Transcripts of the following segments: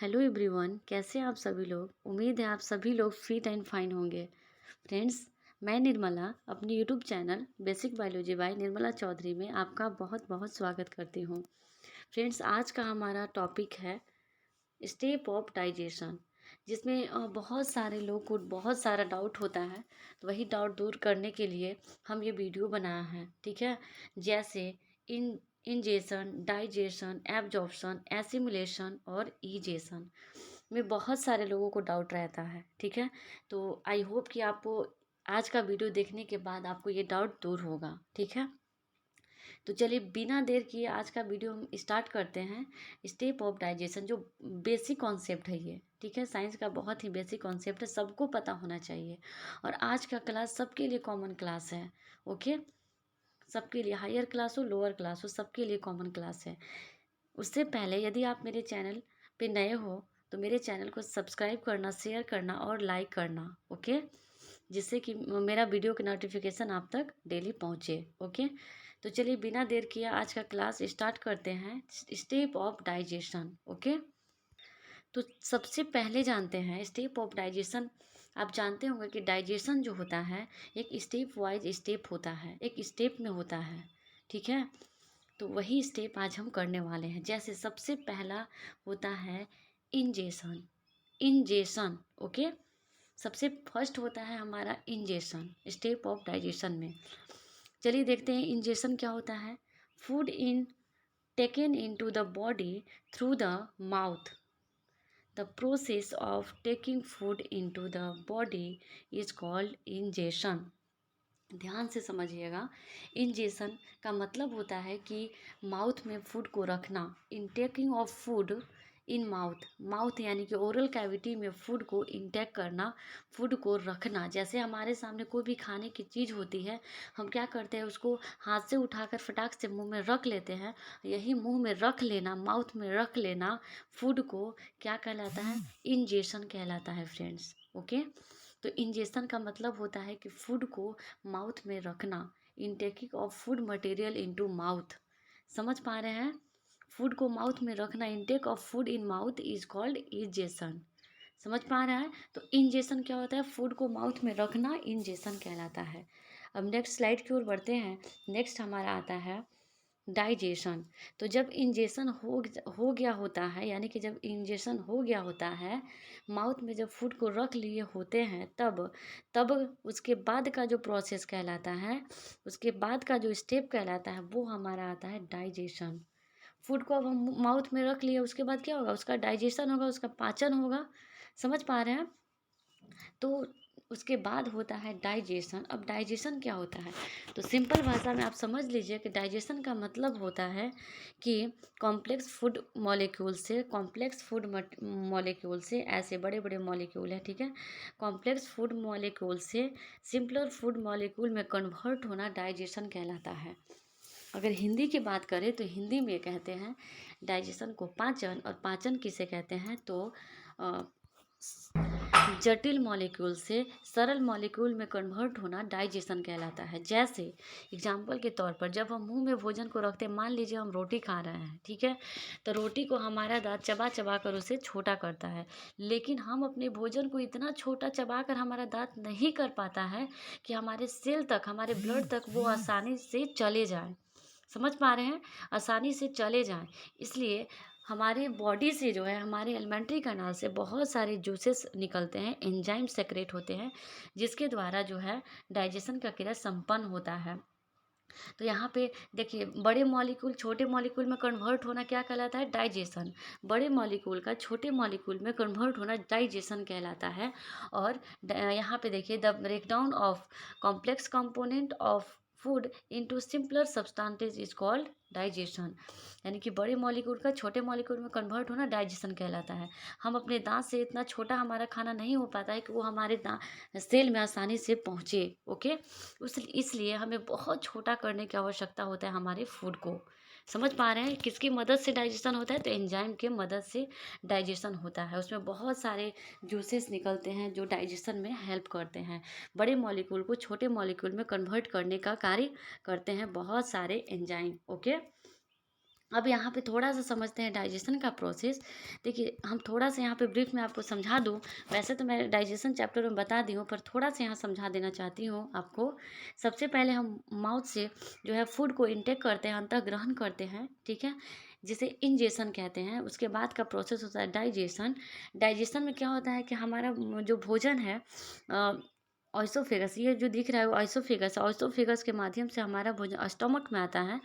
Hello everyone, कैसे हैं आप सभी लोग। उम्मीद है आप सभी लोग फिट एंड फाइन होंगे। फ्रेंड्स, मैं निर्मला अपनी YouTube channel basic biology by Nirmala Chaudhary में आपका बहुत बहुत स्वागत करती हूँ। फ्रेंड्स, आज का हमारा टॉपिक है स्टेप ऑफ डाइजेशन, जिसमें बहुत सारे लोग को बहुत सारा डाउट होता है। तो वही डाउट दूर करने के लिए हम ये वीडियो बनाया है, ठीक है। जैसे इन इंजेशन, डाइजेशन, एब्जॉर्प्शन, एसिमुलेशन और ईजेशन में बहुत सारे लोगों को डाउट रहता है, ठीक है। तो आई होप कि आपको आज का वीडियो देखने के बाद आपको ये डाउट दूर होगा, ठीक है। तो चलिए बिना देर किए आज का वीडियो हम स्टार्ट करते हैं। स्टेप ऑफ डाइजेशन जो बेसिक कॉन्सेप्ट है ये, ठीक है, साइंस का बहुत ही बेसिक कॉन्सेप्ट है, सबको पता होना चाहिए। और आज का क्लास सबके लिए कॉमन क्लास है, ओके। सबके लिए, हायर क्लास हो लोअर क्लास हो, सबके लिए कॉमन क्लास है। उससे पहले यदि आप मेरे चैनल पे नए हो तो मेरे चैनल को सब्सक्राइब करना, शेयर करना और लाइक करना, ओके, जिससे कि मेरा वीडियो की नोटिफिकेशन आप तक डेली पहुँचे, ओके। तो चलिए बिना देर किए आज का क्लास स्टार्ट करते हैं। Step of digestion, okay. तो सबसे पहले जानते हैं स्टेप ऑफ डाइजेशन। आप जानते होंगे कि डाइजेशन जो होता है एक स्टेप वाइज स्टेप होता है, एक स्टेप में होता है, ठीक है। तो वही स्टेप आज हम करने वाले हैं। जैसे सबसे पहला होता है इंजेशन। Ingestion, okay. सबसे फर्स्ट होता है हमारा इंजेशन स्टेप ऑफ डाइजेशन में। चलिए देखते हैं इंजेशन क्या होता है। Food in taken into the body through the mouth. The process of taking food into the body is called ingestion. ध्यान से समझिएगा। इंजेशन का मतलब होता है कि माउथ में फूड को रखना। इन taking of food in mouth, mouth यानी कि ओरल कैविटी में फूड को इंटेक करना, फूड को रखना। जैसे हमारे सामने कोई भी खाने की चीज़ होती है, हम क्या करते हैं, उसको हाथ से उठाकर फटाक से मुंह में रख लेते हैं। यही मुंह में रख लेना, माउथ में रख लेना फूड को क्या कहलाता है, इंजेशन कहलाता है फ्रेंड्स, ओके। तो इंजेशन का मतलब होता है कि फूड को माउथ में रखना। Intaking of food material into mouth, समझ पा रहे हैं। फूड को माउथ में रखना, intake of food in mouth is called ingestion. समझ पा रहा है। तो इंजेशन क्या होता है, फूड को माउथ में रखना इंजेशन कहलाता है। अब नेक्स्ट स्लाइड की ओर बढ़ते हैं। नेक्स्ट हमारा आता है डाइजेशन। तो जब इंजेशन हो गया होता है, यानी कि जब इंजेशन हो गया होता है, माउथ में जब फूड को रख लिए होते हैं, तब तब उसके बाद का जो प्रोसेस कहलाता है, उसके बाद का जो स्टेप कहलाता है, वो हमारा आता है डाइजेशन। फूड को अब हम माउथ में रख लिए, उसके बाद क्या होगा, उसका डाइजेशन होगा, उसका पाचन होगा। समझ पा रहे हैं। तो उसके बाद होता है डाइजेशन। अब डाइजेशन क्या होता है, तो सिंपल भाषा में आप समझ लीजिए कि डाइजेशन का मतलब होता है कि कॉम्प्लेक्स फूड मॉलिक्यूल से, कॉम्प्लेक्स फूड मॉलिक्यूल से, ऐसे बड़े बड़े मॉलिक्यूल है, ठीक है, कॉम्प्लेक्स फूड मॉलिक्यूल से सिंपलर फूड मॉलिक्यूल में कन्वर्ट होना डाइजेशन कहलाता है। अगर हिंदी की बात करें तो हिंदी में कहते हैं डाइजेशन को पाचन, और पाचन किसे कहते हैं तो अ, जटिल मॉलिक्यूल से सरल मॉलिक्यूल में कन्वर्ट होना डाइजेशन कहलाता है। जैसे एग्जाम्पल के तौर पर जब हम मुंह में भोजन को रखते हैं, मान लीजिए हम रोटी खा रहे हैं, ठीक है, तो रोटी को हमारा दांत चबा चबा कर उसे छोटा करता है, लेकिन हम अपने भोजन को इतना छोटा चबा कर हमारा दांत नहीं कर पाता है कि हमारे सेल तक, हमारे ब्लड तक वो आसानी से चले जाए। समझ पा रहे हैं, आसानी से चले जाएं। इसलिए हमारे बॉडी से जो है, हमारे एलिमेंट्री कैनाल से बहुत सारे जूसेस निकलते हैं, एंजाइम सेक्रेट होते हैं, जिसके द्वारा जो है डाइजेशन का क्रिया संपन्न होता है। तो यहाँ पे देखिए, बड़े मॉलिक्यूल छोटे मॉलिक्यूल में कन्वर्ट होना क्या कहलाता है, डाइजेशन। बड़े मॉलिक्यूल का छोटे मॉलिक्यूल में कन्वर्ट होना डाइजेशन कहलाता है। और यहाँ पे देखिए, the breakdown of complex component of food into simpler substances is called digestion. यानी कि बड़े मॉलिक्यूल का छोटे मॉलिक्यूल में कन्वर्ट होना डाइजेशन कहलाता है। हम अपने दांत से, इतना छोटा हमारा खाना नहीं हो पाता है कि वो हमारे दांत सेल में आसानी से पहुँचे, ओके। उस इसलिए हमें बहुत छोटा करने की आवश्यकता होता है हमारे फूड को। समझ पा रहे हैं, किसकी मदद से डाइजेशन होता है, तो एंजाइम के मदद से डाइजेशन होता है। उसमें बहुत सारे जूसेस निकलते हैं जो डाइजेशन में हेल्प करते हैं। बड़े मॉलिक्यूल को छोटे मॉलिक्यूल में कन्वर्ट करने का कार्य करते हैं बहुत सारे एंजाइम, ओके। अब यहाँ पे थोड़ा-सा समझते हैं डाइजेशन का प्रोसेस। देखिए, हम थोड़ा-सा यहाँ पे ब्रीफ में आपको समझा दूँ, वैसे तो मैं डाइजेशन चैप्टर में बता दी हूँ, पर थोड़ा-सा यहाँ समझा देना चाहती हूँ आपको। सबसे पहले हम माउथ से जो है फूड को इनटेक करते हैं, अंतः ग्रहण करते हैं, ठीक है? जिसे इंजेशन कहते हैं। उसके बाद का प्रोसेस होता है डाइजेशन। डाइजेशन में क्या होता है कि हमारा जो भोजन है अ, ऑइसोफेगस, ये जो दिख रहा है वो ऑइसोफेगस है। ऑइसोफेगस के माध्यम से हमारा भोजन स्टमक में आता है,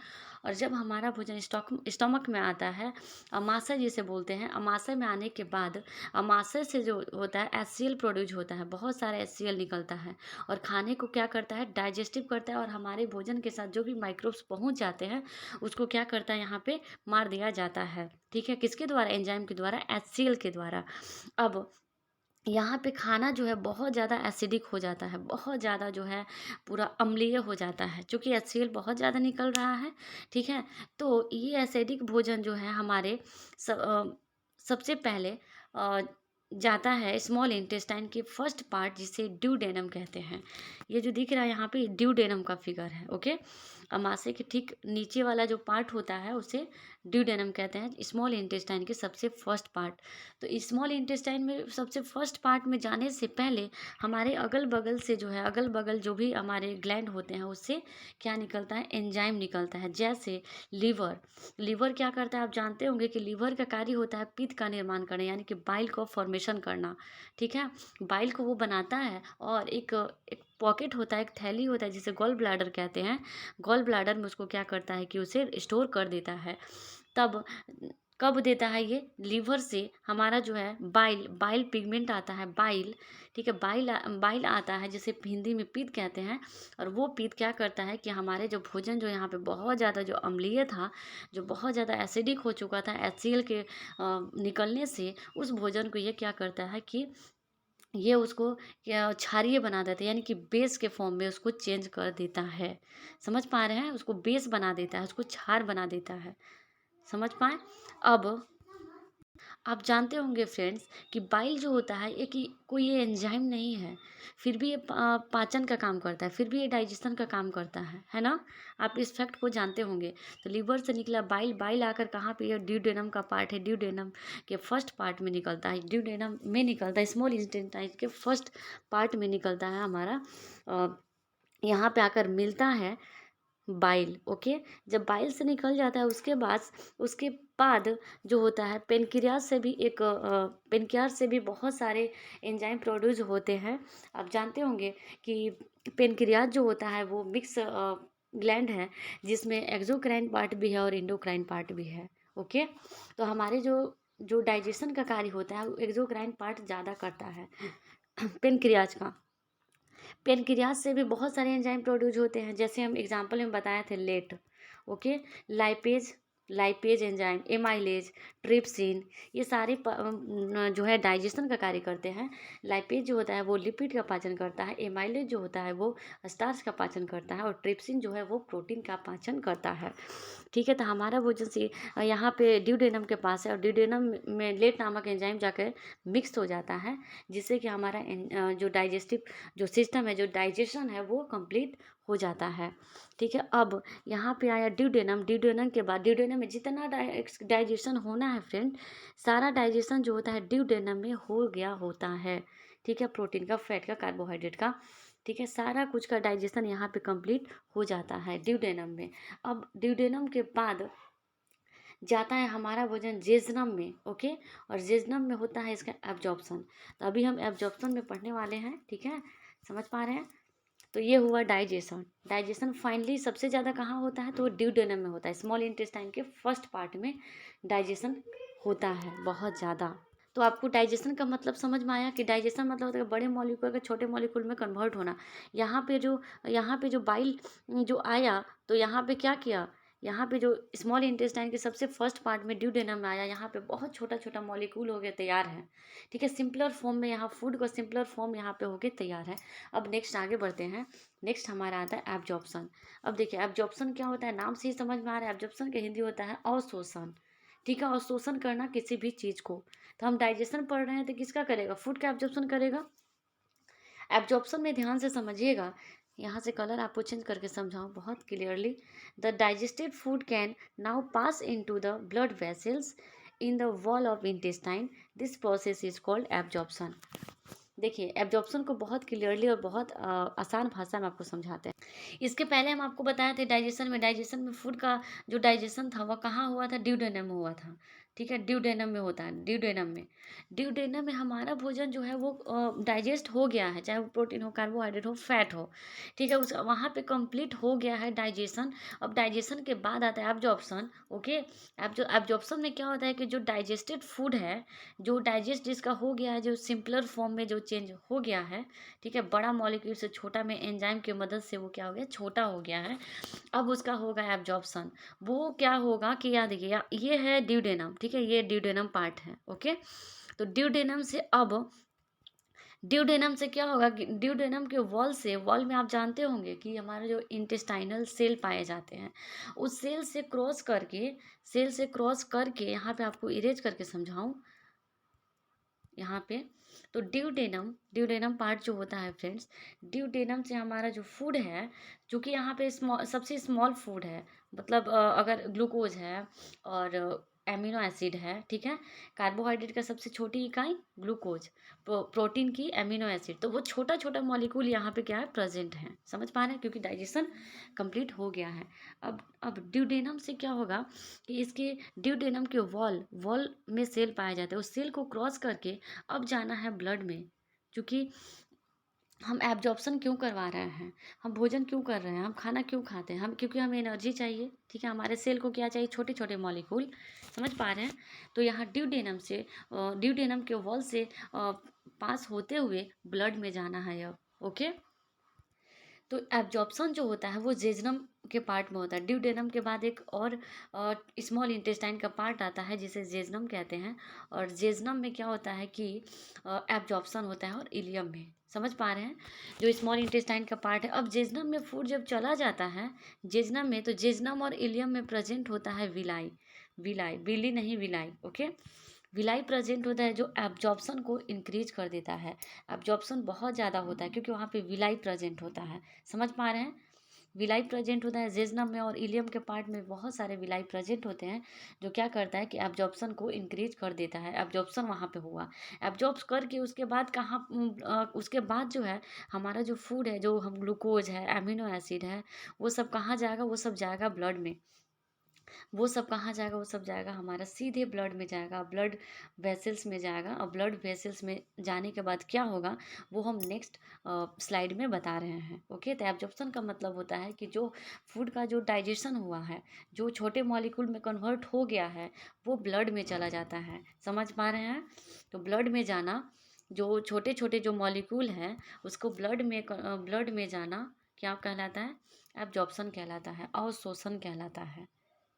और जब हमारा भोजन स्टमक में आता है, अमाशय जिसे बोलते हैं, अमाशय में आने के बाद अमाशय से जो होता है एचसीएल प्रोड्यूस होता है, बहुत सारा एचसीएल निकलता है, और खाने को क्या करता है, डाइजेस्टिव करता है, और हमारे भोजन के साथ जो भी माइक्रोब्स पहुंच जाते हैं उसको क्या करता है, यहाँ पे मार दिया जाता है। ठीक है, किसके द्वारा, एंजाइम के द्वारा, एचसीएल के द्वारा। अब यहाँ पे खाना जो है बहुत ज़्यादा एसिडिक हो जाता है, बहुत ज़्यादा जो है पूरा अम्लीय हो जाता है, चूँकि एचसीएल बहुत ज़्यादा निकल रहा है, ठीक है? तो ये एसिडिक भोजन जो है हमारे सबसे पहले अ, जाता है स्मॉल इंटेस्टाइन के फर्स्ट पार्ट, जिसे ड्यूडेनम कहते हैं। ये जो दिख रहा है यहाँ पे ड्यूडेनम का फिगर है, ओके? अमाशय के ठीक नीचे वाला जो पार्ट होता है उसे ड्यूडेनम कहते हैं, स्मॉल इंटेस्टाइन के सबसे फर्स्ट पार्ट। तो स्मॉल इंटेस्टाइन में सबसे फर्स्ट पार्ट में जाने से पहले हमारे अगल बगल से जो है, अगल बगल जो भी हमारे ग्लैंड होते हैं उससे क्या निकलता है, एंजाइम निकलता है। जैसे लीवर, लीवर क्या करता है, आप जानते होंगे कि लीवर का कार्य होता है पित्त का निर्माण करना, यानी कि बाइल को फॉर्मेशन करना, ठीक है? बाइल को वो बनाता है, और एक एक पॉकेट होता है, एक थैली होता है जिसे गॉल ब्लैडर कहते हैं। गॉल ब्लैडर में उसको क्या करता है कि उसे स्टोर कर देता है। तब कब देता है ये, लीवर से हमारा जो है बाइल, बाइल पिगमेंट आता है, बाइल, ठीक है? बाइल आता है, जिसे हिंदी में पित्त कहते हैं। और वो पित्त क्या करता है कि हमारे जो भोजन जो यहाँ पे बहुत ज़्यादा जो अम्लीय था, जो बहुत ज़्यादा एसिडिक हो चुका था एचसीएल के निकलने से, उस भोजन को ये क्या करता है कि ये उसको क्या क्षारीय बना देता है, यानी कि बेस के फॉर्म में उसको चेंज कर देता है। समझ पा रहे हैं? उसको बेस बना देता है, उसको क्षार बना देता है। समझ पाए? अब आप जानते होंगे फ्रेंड्स कि बाइल जो होता है ये कि कोई ये एंजाइम नहीं है, फिर भी ये पाचन का काम करता है, फिर भी ये डाइजेशन का काम करता है ना? आप इस फैक्ट को जानते होंगे। तो लीवर से निकला बाइल, बाइल आकर कहाँ पे, ये ड्यूडेनम का पार्ट है, ड्यूडेनम के फर्स्ट पार्ट में निकलता है, ड्यूडेनम में निकलता है, स्मॉल इंटेस्टाइन के फर्स्ट पार्ट में निकलता है हमारा। अ, यहाँ पे आकर मिलता है बाइल, ओके? जब बाइल से निकल जाता है उसके बाद जो होता है पेनक्रियास से भी एक पेनक्रियास से भी बहुत सारे एंजाइम प्रोड्यूस होते हैं। आप जानते होंगे कि पेनक्रियास जो होता है वो मिक्स ग्लैंड है, जिसमें एक्सोक्राइन पार्ट भी है और एंडोक्राइन पार्ट भी है, ओके? तो हमारे जो जो डाइजेशन का कार्य होता है वो एक्सोक्राइन पार्ट ज़्यादा करता है पेनक्रियाज का। पेनक्रियाज से भी बहुत सारे एंजाइम प्रोड्यूस होते हैं, जैसे हम एग्जांपल में बताए थे let, okay? Lipase, lipase enzyme, amylase, trypsin, ये सारे जो है डाइजेशन का कार्य करते हैं। लाइपेज जो होता है वो लिपिड का पाचन करता है, एमाइलेज जो होता है वो स्टार्च का पाचन करता है, और ट्रिप्सिन जो है वो प्रोटीन का पाचन करता है। ठीक है, तो हमारा भोजन से यहाँ पे ड्यूडेनम के पास है, और ड्यूडेनम में लेट नामक एंजाइम जाकर मिक्स हो जाता है, जिससे कि हमारा जो डाइजेस्टिव जो सिस्टम है, जो डाइजेशन है वो कंप्लीट हो जाता है। ठीक है, अब यहाँ पे आया ड्यूडेनम। ड्यूडेनम के बाद ड्यूडेनम में जितना डाइजेशन होना है फ्रेंड, सारा डाइजेशन जो होता है ड्यूडेनम में हो गया होता है। ठीक है, प्रोटीन का, फैट का, कार्बोहाइड्रेट का, ठीक है, सारा कुछ का डाइजेशन यहाँ पे कंप्लीट हो जाता है ड्यूडेनम में। अब ड्यूडेनम के बाद जाता है हमारा भोजन जेजनम में, ओके? और जेजनम में होता है इसका एब्जॉर्प्शन। तो अभी हम एब्जॉर्प्शन में पढ़ने वाले हैं, ठीक है? समझ पा रहे हैं? तो ये हुआ डाइजेशन। डाइजेशन फाइनली सबसे ज़्यादा कहाँ होता है, तो ड्यूडेनम में होता है, स्मॉल इंटेस्टाइन के फर्स्ट पार्ट में डाइजेशन होता है बहुत ज़्यादा। तो आपको डाइजेशन का मतलब समझ में आया कि डाइजेशन मतलब होता है बड़े मॉलिक्यूल का छोटे मॉलिक्यूल में कन्वर्ट होना। यहाँ पे जो बाइल जो आया, तो यहाँ पे क्या किया, यहाँ पे जो स्मॉल इंटेस्टाइन के सबसे फर्स्ट पार्ट में ड्यूडेनम में आया, यहाँ पे बहुत छोटा छोटा मॉलिक्यूल हो गया तैयार है। ठीक है, सिंपलर फॉर्म में, यहाँ फूड का सिंपलर फॉर्म यहाँ पे हो गया तैयार है। अब नेक्स्ट आगे बढ़ते हैं। नेक्स्ट हमारा आता है एब्जॉर्प्शन। अब देखिए एब्जॉर्प्शन क्या होता है, नाम से ही समझ में आ रहा है, एब्जॉर्प्शन के हिंदी होता है अवशोषण। ठीक है, अवशोषण करना किसी भी चीज़ को। तो हम डाइजेशन पढ़ रहे हैं तो किसका करेगा, फूड का एब्जॉर्प्शन करेगा। एब्जॉर्प्शन में ध्यान से समझिएगा, यहाँ से कलर आपको चेंज करके समझाऊँ बहुत clearly. The digested food can now pass into the blood vessels in the wall of intestine. This process is called absorption. देखिए, एब्जॉर्प्शन को बहुत क्लियरली और बहुत आसान भाषा में आपको समझाते हैं। इसके पहले हम आपको बताए थे डाइजेशन में फूड का जो डाइजेशन था वह कहाँ हुआ था, ड्यूडेनम में हुआ था। ठीक है, ड्यूडेनम में होता है, ड्यूडेनम में हमारा भोजन जो है वो डाइजेस्ट हो गया है, चाहे वो प्रोटीन हो, कार्बोहाइड्रेट हो, फैट हो। ठीक है, उस वहाँ पे कंप्लीट हो गया है डाइजेशन। अब डाइजेशन के बाद आता है एब्जॉर्प्शन। ओके, एब्जॉर्प्शन में क्या होता है कि जो डाइजेस्टेड फूड है, जो डाइजेस्ट जिसका हो गया है, जो सिंपलर फॉर्म में जो चेंज हो गया है, ठीक है, बड़ा मॉलिक्यूल से छोटा में एंजाइम की मदद से वो क्या हो गया, छोटा हो गया है। अब उसका होगा एब्जॉर्प्शन। वो क्या होगा कि याद देखिए, ये है ड्यूडेनम, ठीक है, ये ड्यूडेनम पार्ट है। ओके, तो ड्यूडेनम से अब ड्यूडेनम से क्या होगा कि ड्यूडेनम के वॉल में आप जानते होंगे कि हमारे जो इंटेस्टाइनल सेल पाए जाते हैं, उस सेल से क्रॉस करके यहाँ पे आपको इरेज करके समझाऊं, यहाँ पे तो ड्यूडेनम पार्ट जो होता है फ्रेंड्स, ड्यूडेनम से हमारा जो फूड है, जो कि यहाँ पे सबसे स्मॉल फूड है, मतलब अगर ग्लूकोज है और एमिनो एसिड है, ठीक है, कार्बोहाइड्रेट का सबसे छोटी इकाई ग्लूकोज, प्रोटीन की एमिनो एसिड, तो वो छोटा छोटा मॉलिक्यूल यहाँ पे क्या है, प्रेजेंट है। समझ पा रहे हैं, क्योंकि डाइजेशन कंप्लीट हो गया है। अब ड्यूडेनम से क्या होगा कि इसके ड्यूडेनम के वॉल में सेल पाए जाते हैं, उस सेल को क्रॉस करके अब जाना है ब्लड में। क्योंकि हम एब्जॉर्प्शन क्यों करवा रहे हैं, हम भोजन क्यों कर रहे हैं, हम खाना क्यों खाते हैं, हम क्योंकि हमें एनर्जी चाहिए। ठीक है, हमारे सेल को क्या चाहिए, छोटे छोटे मॉलिक्यूल। समझ पा रहे हैं, तो यहाँ ड्यूडेनम के वॉल से पास होते हुए ब्लड में जाना है अब। ओके, तो एब्जॉर्प्शन जो होता है वो जेजनम के पार्ट में होता है। ड्यूडेनम के बाद एक और स्मॉल इंटेस्टाइन का पार्ट आता है जिसे जेजनम कहते हैं, और जेजनम में क्या होता है कि एब्जॉर्प्शन होता है, और इलियम में। समझ पा रहे हैं, जो स्मॉल इंटेस्टाइन का पार्ट है। अब जेजनम में फूड जब चला जाता है जेजनम में, तो जेजनम और इलियम में प्रेजेंट होता है विलाई। बिली नहीं, विलाई। ओके, विलाई प्रेजेंट होता है जो एब्जॉर्प्शन को इंक्रीज कर देता है। एब्जॉर्प्शन बहुत ज़्यादा होता है क्योंकि वहाँ पे विलाई प्रेजेंट होता है। समझ पा रहे हैं, विलाई प्रेजेंट होता है जेजनम में, और इलियम के पार्ट में बहुत सारे विलाई प्रेजेंट होते हैं, जो क्या करता है कि एब्जॉर्प्शन को इंक्रीज कर देता है। एब्जॉर्प्शन वहाँ पे हुआ, एब्जॉर्ब करके उसके बाद उसके बाद जो है हमारा जो फूड है, जो हम ग्लूकोज है, एमिनो एसिड है, वो सब कहाँ जाएगा, वो सब जाएगा ब्लड में। वो सब कहाँ जाएगा, वो सब जाएगा हमारा सीधे ब्लड में जाएगा, ब्लड वेसल्स में जाएगा। और ब्लड वेसल्स में जाने के बाद क्या होगा, वो हम नेक्स्ट स्लाइड में बता रहे हैं। ओके, तो एब्जॉर्प्शन का मतलब होता है कि जो फूड का जो डाइजेशन हुआ है, जो छोटे मॉलिक्यूल में कन्वर्ट हो गया है, वो ब्लड में चला जाता है। समझ पा रहे हैं, तो ब्लड में जाना, जो छोटे छोटे जो मॉलिक्यूल हैं उसको ब्लड में जाना क्या कहलाता है, एब्जॉर्प्शन कहलाता है, अवशोषण कहलाता है।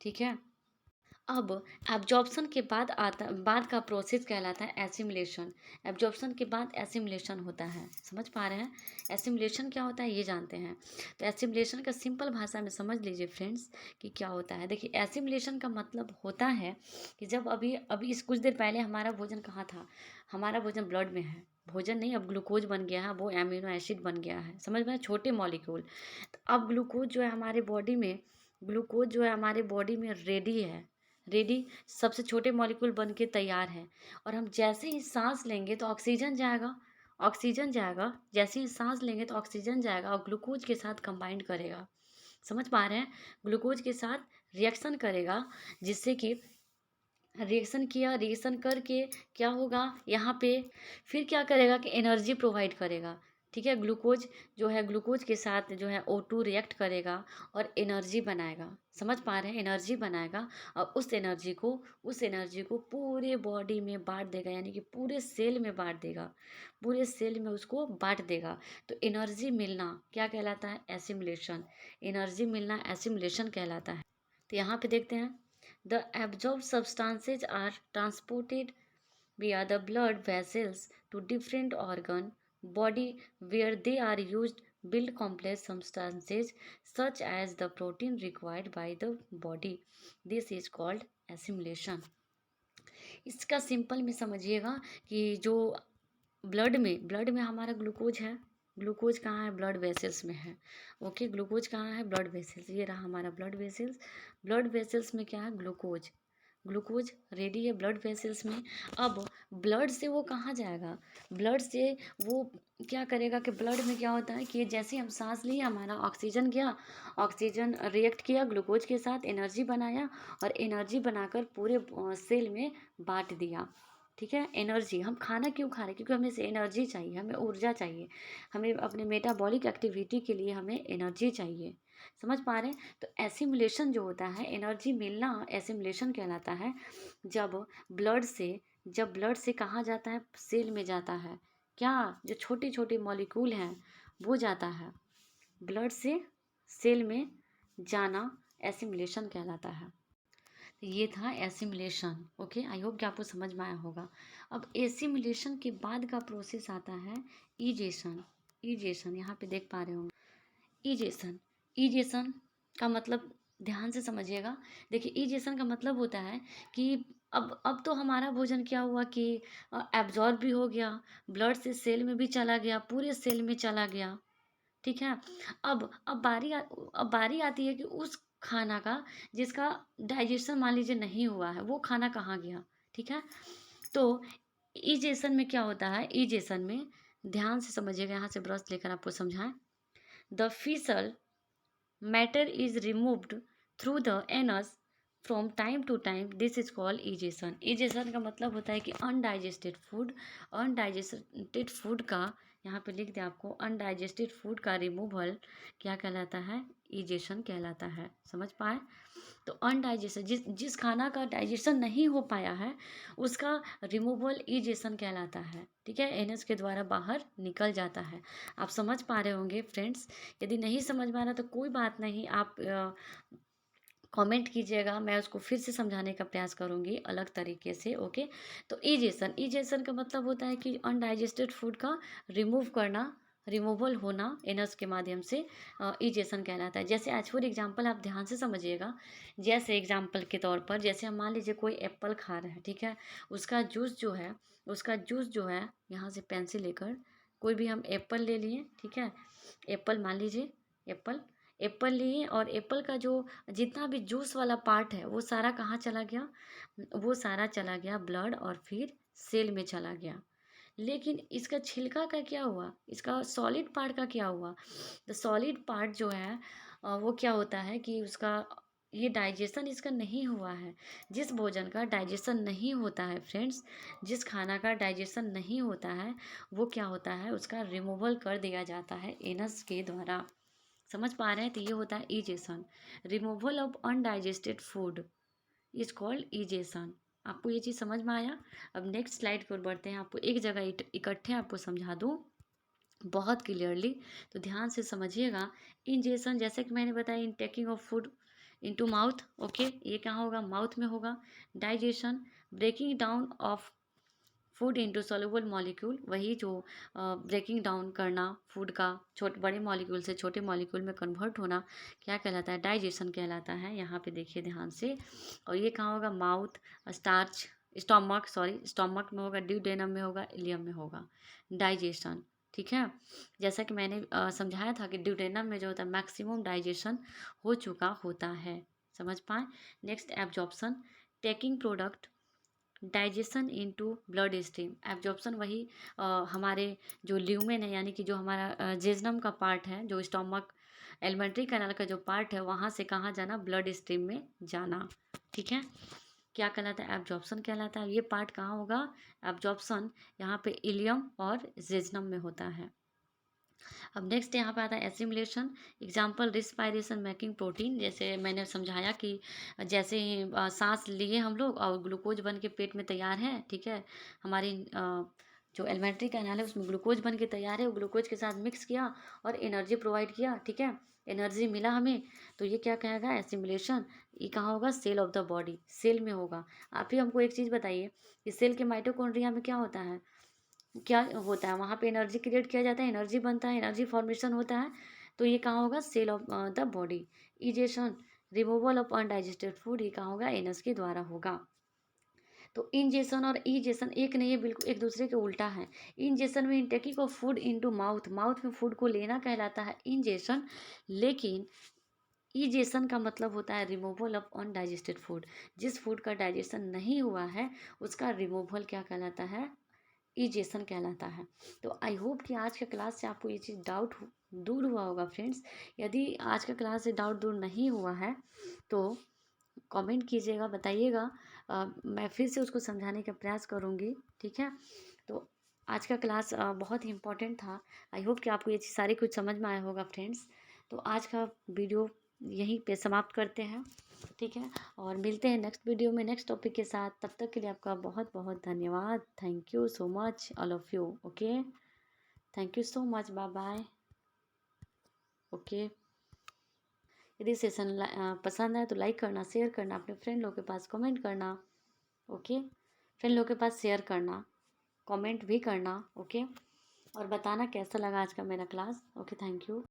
ठीक है, अब एब्जॉर्प्शन के बाद का प्रोसेस कहलाता है एसिमिलेशन। एब्जॉर्प्शन के बाद एसिमिलेशन होता है। समझ पा रहे हैं, एसिमिलेशन क्या होता है ये जानते हैं। तो एसिमिलेशन का सिंपल भाषा में समझ लीजिए फ्रेंड्स कि क्या होता है। देखिए, एसिमिलेशन का मतलब होता है कि जब अभी अभी इस कुछ देर पहले हमारा भोजन कहाँ था, हमारा भोजन ब्लड में है, भोजन नहीं, अब ग्लूकोज बन गया है, वो एमिनो एसिड बन गया है। समझ में, छोटे मॉलिक्यूल। तो अब ग्लूकोज जो है हमारे बॉडी में रेडी सबसे छोटे मॉलिक्यूल बन के तैयार है। और हम जैसे ही सांस लेंगे तो ऑक्सीजन जाएगा, जैसे ही सांस लेंगे तो ऑक्सीजन जाएगा और ग्लूकोज के साथ कंबाइंड करेगा। समझ पा रहे हैं, ग्लूकोज के साथ रिएक्शन करेगा, जिससे कि रिएक्शन करके क्या होगा यहाँ पे, फिर क्या करेगा कि एनर्जी प्रोवाइड करेगा। ठीक है, ग्लूकोज के साथ जो है O2 रिएक्ट करेगा और एनर्जी बनाएगा। समझ पा रहे हैं, एनर्जी बनाएगा, और उस एनर्जी को पूरे बॉडी में बांट देगा, यानी कि पूरे सेल में बांट देगा, पूरे सेल में उसको बांट देगा। तो एनर्जी मिलना क्या कहलाता है, एसिमिलेशन। एनर्जी मिलना एसिमिलेशन कहलाता है। तो यहाँ पे देखते हैं, the absorbed substances are transported via the blood vessels to different organ body where they are used build complex substances such as the protein required by the body. This is called assimilation. इसका simple में समझिएगा कि जो blood में हमारा glucose है, glucose कहाँ है? ब्लड वेसल्स में है। ओके, ग्लूकोज कहाँ है? Blood vessels. ये रहा हमारा ब्लड वेसल्स। ब्लड वेसल्स में क्या है? ग्लूकोज। ग्लूकोज रेडी है ब्लड वेसल्स में। अब ब्लड से वो कहाँ जाएगा? ब्लड से वो क्या करेगा कि ब्लड में क्या होता है कि जैसे ही हम सांस लिए, हमारा ऑक्सीजन गया, ऑक्सीजन रिएक्ट किया ग्लूकोज के साथ, एनर्जी बनाया, और एनर्जी बनाकर पूरे सेल में बांट दिया। ठीक है, एनर्जी। हम खाना क्यों खा रहे हैं? क्योंकि हमें से एनर्जी चाहिए, हमें ऊर्जा चाहिए, हमें अपने मेटाबॉलिक एक्टिविटी के लिए हमें एनर्जी चाहिए। समझ पा रहे हैं? तो एसिमुलेशन जो होता है, एनर्जी मिलना एसिमुलेशन कहलाता है। जब ब्लड से जब ब्लड से कहाँ जाता है? सेल में जाता है। क्या? जो छोटे छोटे मॉलिक्यूल हैं वो जाता है ब्लड से सेल में जाना एसिमुलेशन कहलाता है। तो ये था एसिमुलेशन। ओके, आई होप कि आपको समझ में आया होगा। अब एसिमुलेशन के बाद का प्रोसेस आता है ईजेशन। ईजेशन यहाँ पे देख पा रहे होंगे। ईजेशन। ईजेशन का मतलब ध्यान से समझिएगा। देखिए, ईजेशन का मतलब होता है कि अब तो हमारा भोजन क्या हुआ कि एब्जॉर्ब भी हो गया, ब्लड से सेल में भी चला गया, पूरे सेल में चला गया। ठीक है। अब बारी आती है कि उस खाना का जिसका डाइजेशन मान लीजिए नहीं हुआ है, वो खाना कहाँ गया। ठीक है। तो इजेशन में क्या होता है? इजेशन में ध्यान से समझिएगा, यहाँ से ब्रश लेकर आपको समझाएं। The fecal matter is removed through the anus from time to time, this is called egestion. Egestion का मतलब होता है कि अनडाइजेस्टेड फूड, अनडाइजेस्टेड फूड का, यहाँ पे लिख दिया आपको, अनडाइजेस्टेड फूड का रिमूवल क्या कहलाता है? इजेशन कहलाता है। समझ पाए? तो अनडाइजेशन, जिस खाना का डाइजेशन नहीं हो पाया है उसका रिमूवल इजेशन कहलाता है। ठीक है, एनएस के द्वारा बाहर निकल जाता है। आप समझ पा रहे होंगे फ्रेंड्स। यदि नहीं समझ में आ रहा तो कोई बात नहीं, आप कमेंट कीजिएगा, मैं उसको फिर से समझाने का प्रयास करूँगी अलग तरीके से। ओके, तो इजेशन, इजेशन का मतलब होता है कि अनडाइजेस्टेड फूड का रिमूव करना, रिमूवल होना एनस के माध्यम से इजेशन कहलाता है। जैसे एज फॉर एग्जाम्पल आप ध्यान से समझिएगा। जैसे एग्जाम्पल के तौर पर, जैसे हम मान लीजिए कोई एप्पल खा रहे हैं। ठीक है, उसका जूस जो है, यहाँ से पेंसिल लेकर कोई भी हम एप्पल ले लिए। ठीक है, एप्पल मान लीजिए, एप्पल एप्पल लिए, और एप्पल का जो जितना भी जूस वाला पार्ट है वो सारा कहाँ चला गया? वो सारा चला गया ब्लड और फिर सेल में चला गया। लेकिन इसका छिलका का क्या हुआ? इसका सॉलिड पार्ट का क्या हुआ? तो सॉलिड पार्ट जो है वो क्या होता है कि उसका ये डाइजेशन इसका नहीं हुआ है। जिस भोजन का डाइजेशन नहीं होता है फ्रेंड्स, जिस खाना का डाइजेशन नहीं होता है, वो क्या होता है? उसका रिमूवल कर दिया जाता है एनस के द्वारा। समझ पा रहे हैं? तो ये होता है egestion. Removal of undigested food is called egestion. आपको ये चीज़ समझ में आया? अब नेक्स्ट स्लाइड पर बढ़ते हैं। आपको एक जगह इकट्ठे आपको समझा दूँ बहुत क्लियरली, तो ध्यान से समझिएगा। इंजेशन, जैसे कि मैंने बताया, in taking of food into mouth. Okay, ये कहाँ होगा? माउथ में होगा। Digestion, breaking down of food into soluble molecule, वही जो ब्रेकिंग डाउन करना फूड का, बड़े मॉलिक्यूल से छोटे मॉलिक्यूल में कन्वर्ट होना, क्या कहलाता है? डाइजेशन कहलाता है। यहाँ पे देखिए ध्यान से। और ये कहाँ होगा? माउथ, स्टार्च, स्टोमक में होगा, ड्यूडेनम में होगा, इलियम में होगा डाइजेशन। ठीक है, जैसा कि मैंने समझाया था कि ड्यूडेनम में जो होता है मैक्सिमम डाइजेशन हो चुका होता है। समझ पाए? Next absorption, taking product digestion into blood stream. Absorption वही हमारे जो ल्यूमेन है, यानी कि जो हमारा जेजनम का पार्ट है, जो स्टोमक एलिमेंट्री कैनाल का जो पार्ट है, वहाँ से कहाँ जाना? ब्लड स्ट्रीम में जाना। ठीक है, क्या कहलाता है? एब्जॉर्प्शन कहलाता है। ये पार्ट कहाँ होगा? एब्जॉर्प्शन यहाँ पे इलियम और जेजनम में होता है। अब नेक्स्ट यहाँ पे आता है assimilation. Example, respiration making protein. जैसे मैंने समझाया कि जैसे ही सांस लिए हम लोग और ग्लूकोज बन के पेट में तैयार है। ठीक है, हमारी जो एलिमेंट्री कैनाल है उसमें ग्लूकोज बन के तैयार है, वो ग्लूकोज के साथ मिक्स किया और एनर्जी प्रोवाइड किया। ठीक है, एनर्जी मिला हमें, तो ये क्या कहेगा? एसिमुलेशन। ये कहाँ होगा? Cell of the body, cell में होगा। आप ही हमको एक चीज़ बताइए कि सेल के माइटोकॉन्ड्रिया में क्या होता है? क्या होता है वहाँ पे? एनर्जी क्रिएट किया जाता है, एनर्जी बनता है, एनर्जी फॉर्मेशन होता है। तो ये कहाँ होगा? Cell of the body. Egestion, removal of undigested food, ये कहाँ होगा? एनस के द्वारा होगा। तो इंजेशन और इजेशन एक नहीं है, बिल्कुल एक दूसरे के उल्टा है। इंजेशन में taking of food into mouth, mouth में फूड को लेना कहलाता है इंजेशन, लेकिन इजेशन का मतलब होता है रिमूवल ऑफ अनडाइजेस्टेड फूड। जिस फूड का डाइजेशन नहीं हुआ है उसका रिमूवल क्या कहलाता है, इजेशन कहलाता है। तो आई होप कि आज के क्लास से आपको ये चीज़ डाउट दूर हुआ होगा फ्रेंड्स। यदि आज का क्लास से डाउट दूर नहीं हुआ है तो कमेंट कीजिएगा, बताइएगा, मैं फिर से उसको समझाने का प्रयास करूँगी, ठीक है। तो आज का क्लास बहुत ही इम्पोर्टेंट था। आई होप कि आपको ये चीज़ सारी कुछ समझ में आया होगा फ्रेंड्स। तो आज का वीडियो यहीं पे समाप्त करते हैं, ठीक है, और मिलते हैं नेक्स्ट वीडियो में नेक्स्ट टॉपिक के साथ। तब तक के लिए आपका बहुत बहुत धन्यवाद। Thank you so much all of you. Okay, thank you so much, bye bye. Okay, यदि सेशन पसंद आए तो लाइक करना, शेयर करना, अपने फ्रेंड लोग के पास कमेंट करना। ओके, फ्रेंड लोग के पास शेयर करना, कमेंट भी करना। ओके, और बताना कैसा लगा आज का मेरा क्लास। Okay, thank you.